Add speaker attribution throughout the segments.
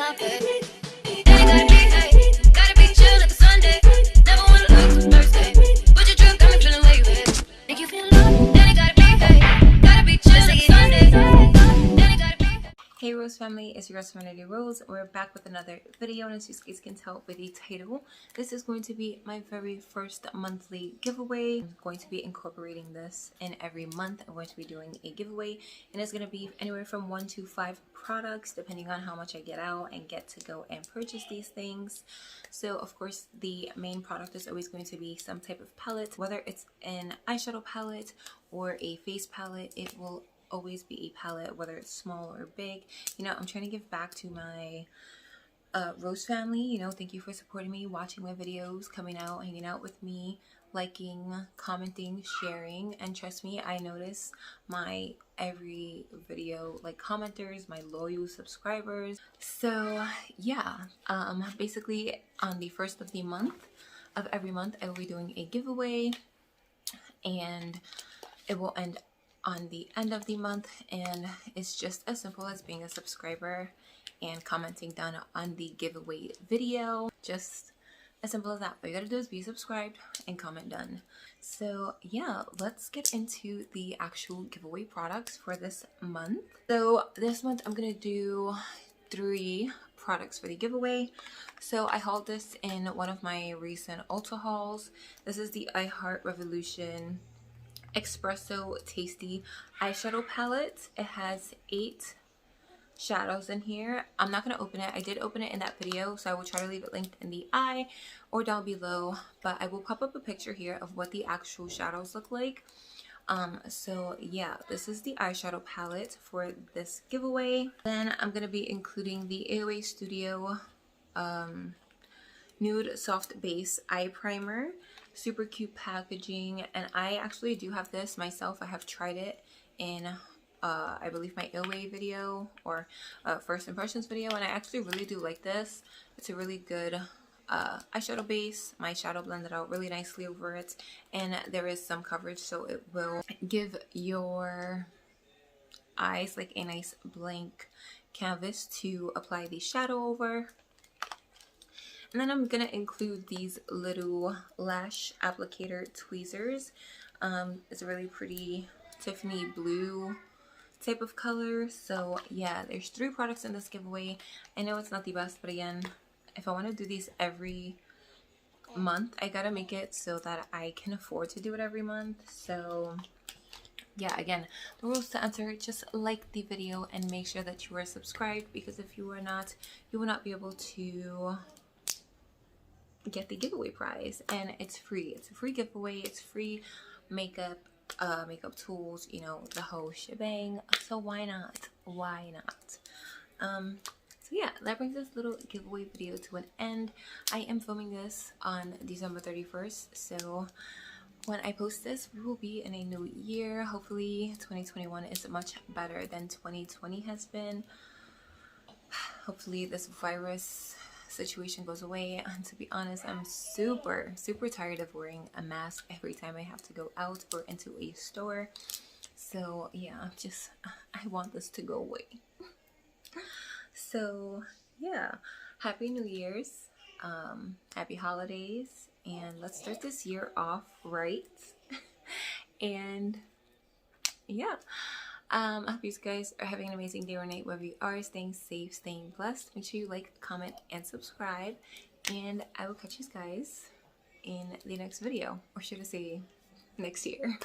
Speaker 1: my bed. Ain't gotta be, hey, gotta be chill like a Sunday. Never wanna look Thursday. Put your drink, got me feeling where you at. Make you feel love. Then it gotta be, hey, gotta be chill like a Sunday. Then it gotta be.
Speaker 2: Hey Rose family, it's your Serenity Rose. We're back with another video, and as you guys can tell by the title, this is going to be my very first monthly giveaway. I'm going to be incorporating this in every month. I'm going to be doing a giveaway, and it's going to be anywhere from 1 to 5 products depending on how much I get out and get to go and purchase these things. So of course the main product is always going to be some type of palette, whether it's an eyeshadow palette or a face palette. It will always be a palette, whether it's small or big. You know, I'm trying to give back to my Rose family. You know, thank you for supporting me, watching my videos, coming out, hanging out with me, liking, commenting, sharing. And trust me, I notice my every video like commenters, my loyal subscribers. So yeah, basically on the first of the month of every month I will be doing a giveaway, and it will end on the end of the month, and it's just as simple as being a subscriber and commenting down on the giveaway video. Just as simple as that. All you gotta do is be subscribed and comment done. So yeah, let's get into the actual giveaway products for this month. So this month I'm gonna do 3 products for the giveaway. So I hauled this in one of my recent Ulta hauls. This is the I Heart Revolution Espresso Tasty eyeshadow palette. It has 8 shadows in here. I'm not going to open it. I did open it in that video, so I will try to leave it linked in the eye or down below, but I will pop up a picture here of what the actual shadows look like. So yeah, this is the eyeshadow palette for this giveaway. Then I'm going to be including the AOA Studio Nude Soft Base Eye Primer. Super cute packaging, and I actually do have this myself. I have tried it in I believe my AOA video or first impressions video, and I actually really do like this. It's a really good eyeshadow base. My shadow blended out really nicely over it, and there is some coverage, so it will give your eyes like a nice blank canvas to apply the shadow over. And then I'm going to include these little lash applicator tweezers. It's a really pretty Tiffany blue type of color. So yeah, there's 3 products in this giveaway. I know it's not the best, but again, if I want to do these every month, I gotta make it so that I can afford to do it every month. So yeah, again, the rules to enter: just like the video and make sure that you are subscribed, because if you are not, you will not be able to get the giveaway prize. And it's free. It's a free giveaway. It's free makeup, makeup tools, you know, the whole shebang. So why not? Why not? So yeah, that brings this little giveaway video to an end. I am filming this on December 31st, so when I post this, we will be in a new year. Hopefully 2021 is much better than 2020 has been. Hopefully this virus situation goes away. And to be honest, I'm super tired of wearing a mask every time I have to go out or into a store. So yeah, just I want this to go away. So yeah, happy New Year's, happy holidays, and let's start this year off right. And yeah, I hope you guys are having an amazing day or night wherever you are, staying safe, staying blessed. Make sure you like, comment, and subscribe, and I will catch you guys in the next video, or should I say next year.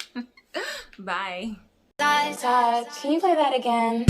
Speaker 2: Bye.
Speaker 1: Can you play that again?